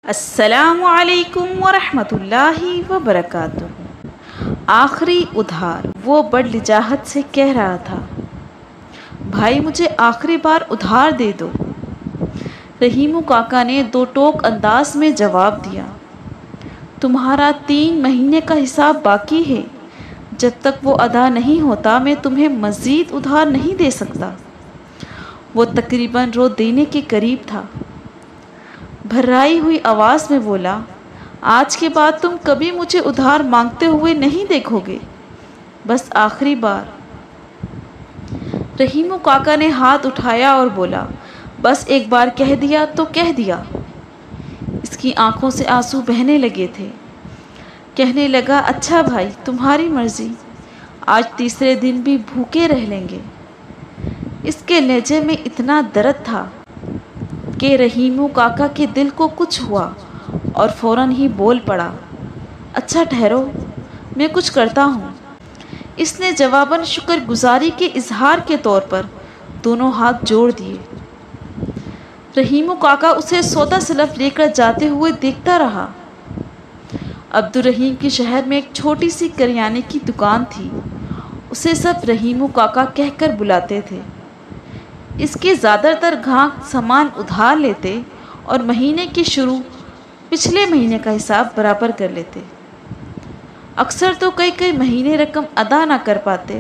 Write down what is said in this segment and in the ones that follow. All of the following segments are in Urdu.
السلام علیکم ورحمۃ اللہ وبرکاتہ۔ آخری ادھار۔ وہ بڑ لجاجت سے کہہ رہا تھا، بھائی مجھے آخری بار ادھار دے دو۔ رحیمو کاکا نے دو ٹوک انداز میں جواب دیا، تمہارا 3 مہینے کا حساب باقی ہے، جب تک وہ ادا نہیں ہوتا میں تمہیں مزید ادھار نہیں دے سکتا۔ وہ تقریباً رو دینے کے قریب تھا۔ بھرائی ہوئی آواز میں بولا، آج کے بعد تم کبھی مجھے ادھار مانگتے ہوئے نہیں دیکھو گے، بس آخری بار۔ رحیمو کاکا نے ہاتھ اٹھایا اور بولا، بس ایک بار کہہ دیا تو کہہ دیا۔ اس کی آنکھوں سے آنسو بہنے لگے تھے۔ کہنے لگا، اچھا بھائی تمہاری مرضی، آج تیسرے دن بھی بھوکے رہ لیں گے۔ اس کے لہجے میں اتنا درد تھا کہ رحیمو کاکا کے دل کو کچھ ہوا اور فوراً ہی بول پڑا، اچھا ٹھہرو، میں کچھ کرتا ہوں۔ اس نے جواباً شکر گزاری کے اظہار کے طور پر دونوں ہاتھ جوڑ دیے۔ رحیمو کاکا اسے سودا سلف لے کر جاتے ہوئے دیکھتا رہا۔ عبدالرحیم کے شہر میں ایک چھوٹی سی کریانے کی دکان تھی، اسے سب رحیمو کاکا کہہ کر بلاتے تھے۔ اس کے زیادہ تر گاہک سامان ادھار لیتے اور مہینے کی شروع پچھلے مہینے کا حساب برابر کر لیتے۔ اکثر تو کئی مہینے رقم ادا نہ کر پاتے۔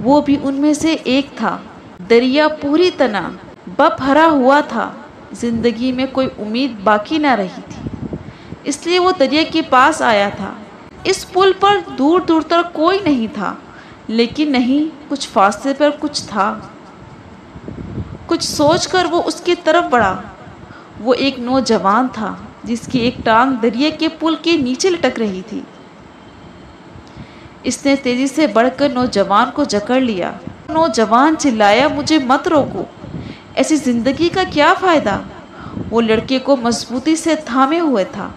وہ بھی ان میں سے ایک تھا۔ دریا پوری طرح بپ بھرا ہوا تھا، زندگی میں کوئی امید باقی نہ رہی تھی، اس لیے وہ دریا کے پاس آیا تھا۔ اس پل پر دور دور تک کوئی نہیں تھا، لیکن نہیں، کچھ فاصلے پر کچھ تھا۔ کچھ سوچ کر وہ اس کی طرف بڑھا۔ وہ ایک نوجوان تھا جس کی ایک ٹانگ دریا کے پل کے نیچے لٹک رہی تھی۔ اس نے تیزی سے بڑھ کر نوجوان کو جکڑ لیا۔ نوجوان چلایا، مجھے مت روکو، ایسی زندگی کا کیا فائدہ؟ وہ لڑکے کو مضبوطی سے تھامے ہوئے تھا۔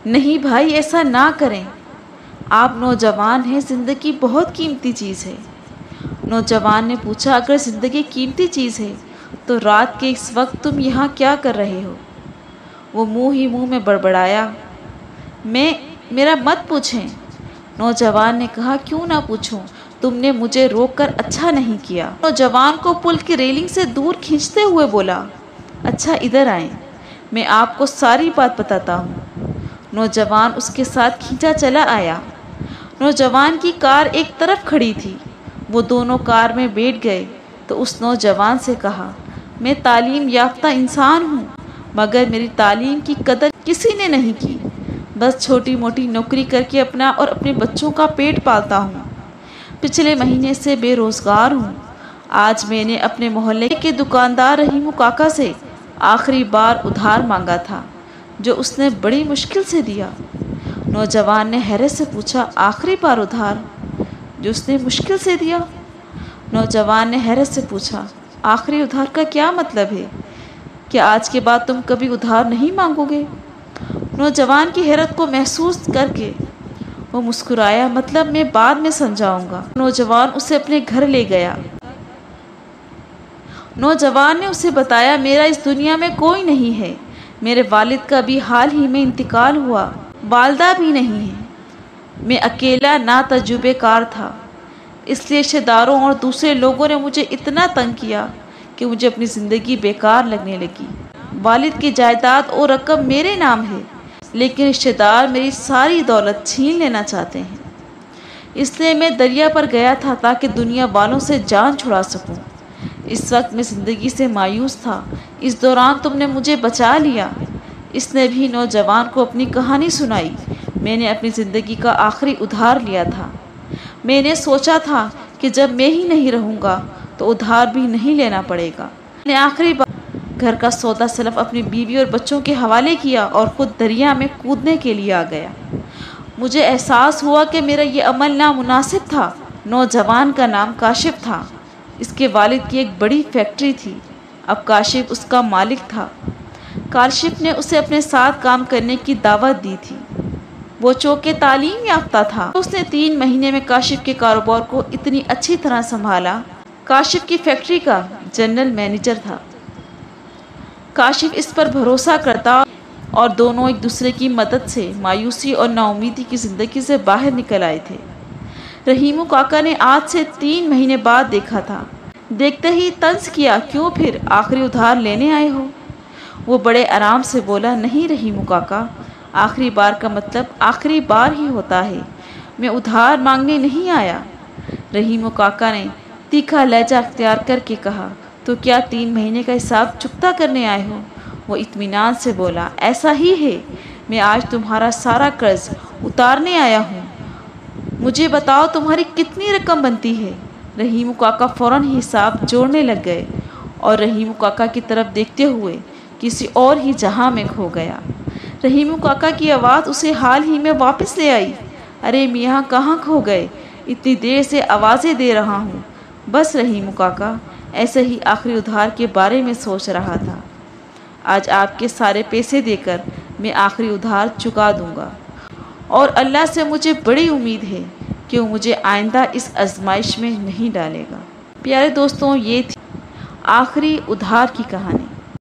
نہیں بھائی، ایسا نہ کریں، آپ نوجوان ہیں، زندگی بہت قیمتی چیز ہے۔ نوجوان نے پوچھا، اگر زندگی قیمتی چیز ہے تو رات کے اس وقت تم یہاں کیا کر رہے ہو؟ وہ منہ میں بڑبڑایا، میرا مت پوچھیں۔ نوجوان نے کہا، کیوں نہ پوچھوں، تم نے مجھے روک کر اچھا نہیں کیا۔ نوجوان کو پل کی ریلنگ سے دور کھینچتے ہوئے بولا، اچھا ادھر آئیں، میں آپ کو ساری بات بتاتا ہوں۔ نوجوان اس کے ساتھ کھینچا چلا آیا۔ نوجوان کی کار ایک طرف کھڑی تھی۔ وہ دونوں کار میں بیٹھ گئے تو اس نوجوان سے کہا، میں تعلیم یافتہ انسان ہوں، مگر میری تعلیم کی قدر کسی نے نہیں کی، بس چھوٹی موٹی نوکری کر کے اپنا اور اپنے بچوں کا پیٹ پالتا ہوں۔ پچھلے مہینے سے بے روزگار ہوں۔ آج میں نے اپنے محلے کے دکاندار رحیمو کاکا سے آخری بار ادھار مانگا تھا، جو اس نے بڑی مشکل سے دیا۔ نوجوان نے حیرت سے پوچھا، آخری بار ادھار جو اس نے مشکل سے دیا؟ نوجوان نے حیرت سے پوچھا، آخری ادھار کا کیا مطلب ہے؟ کیا آج کے بعد تم کبھی ادھار نہیں مانگو گے؟ نوجوان کی حیرت کو محسوس کر کے وہ مسکرایا، مطلب میں بعد میں سمجھاؤں گا۔ نوجوان اسے اپنے گھر لے گیا۔ نوجوان نے اسے بتایا، میرا اس دنیا میں کوئی نہیں ہے، میرے والد کا بھی حال ہی میں انتقال ہوا، والدہ بھی نہیں ہے، میں اکیلا ناتجربہ کار تھا، اس لیے رشتہ داروں اور دوسرے لوگوں نے مجھے اتنا تنگ کیا کہ مجھے اپنی زندگی بیکار لگنے لگی۔ والد کی جائیداد اور رقم میرے نام ہے، لیکن رشتہ دار میری ساری دولت چھین لینا چاہتے ہیں، اس لیے میں دریا پر گیا تھا تاکہ دنیا والوں سے جان چھڑا سکوں۔ اس وقت میں زندگی سے مایوس تھا، اس دوران تم نے مجھے بچا لیا۔ اس نے بھی نوجوان کو اپنی کہانی سنائی، میں نے اپنی زندگی کا آخری ادھار لیا تھا۔ میں نے سوچا تھا کہ جب میں ہی نہیں رہوں گا تو ادھار بھی نہیں لینا پڑے گا۔ میں نے آخری بار گھر کا سودا سلف اپنی بیوی اور بچوں کے حوالے کیا اور خود دریا میں کودنے کے لیے آ گیا۔ مجھے احساس ہوا کہ میرا یہ عمل نامناسب تھا۔ نوجوان کا نام کاشف تھا۔ اس کے والد کی ایک بڑی فیکٹری تھی، اب کاشف اس کا مالک تھا۔ کاشف نے اسے اپنے ساتھ کام کرنے کی دعوت دی تھی۔ وہ چونکہ تعلیم یافتہ تھا، اس نے 3 مہینے میں کاشف کے کاروبار کو اتنی اچھی طرح سنبھالا۔ کاشف کی فیکٹری کا جنرل مینیجر تھا۔ کاشف اس پر بھروسہ کرتا اور دونوں ایک دوسرے کی مدد سے مایوسی اور ناامیدی کی زندگی سے باہر نکل آئے تھے۔ رحیمو کاکا نے آج سے 3 مہینے بعد دیکھا تھا۔ دیکھتے ہی طنز کیا، کیوں پھر آخری ادھار لینے آئے ہو؟ وہ بڑے آرام سے بولا، نہیں رحیمو کاکا، آخری بار کا مطلب آخری بار ہی ہوتا ہے، میں ادھار مانگنے نہیں آیا۔ رحیمو کاکا نے تیکھا لہجہ اختیار کر کے کہا، تو کیا 3 مہینے کا حساب چکتا کرنے آئے ہو؟ وہ اطمینان سے بولا، ایسا ہی ہے، میں آج تمہارا سارا قرض اتارنے آیا ہوں۔ مجھے بتاؤ تمہاری کتنی رقم بنتی ہے؟ رحیمو کاکا فوراً ہی حساب جوڑنے لگ گئے اور رحیمو کاکا کی طرف دیکھتے ہوئے کسی اور ہی جہاں میں کھو گیا۔ رحیمو کاکا کی آواز اسے حال ہی میں واپس لے آئی، ارے میاں کہاں کھو گئے؟ اتنی دیر سے آوازیں دے رہا ہوں۔ بس رحیمو کاکا، ایسے ہی آخری ادھار کے بارے میں سوچ رہا تھا۔ آج آپ کے سارے پیسے دے کر میں آخری ادھار چکا دوں گا، اور اللہ سے مجھے بڑی امید ہے کہ وہ مجھے آئندہ اس آزمائش میں نہیں ڈالے گا۔ پیارے دوستوں، یہ تھی آخری ادھار کی کہانی۔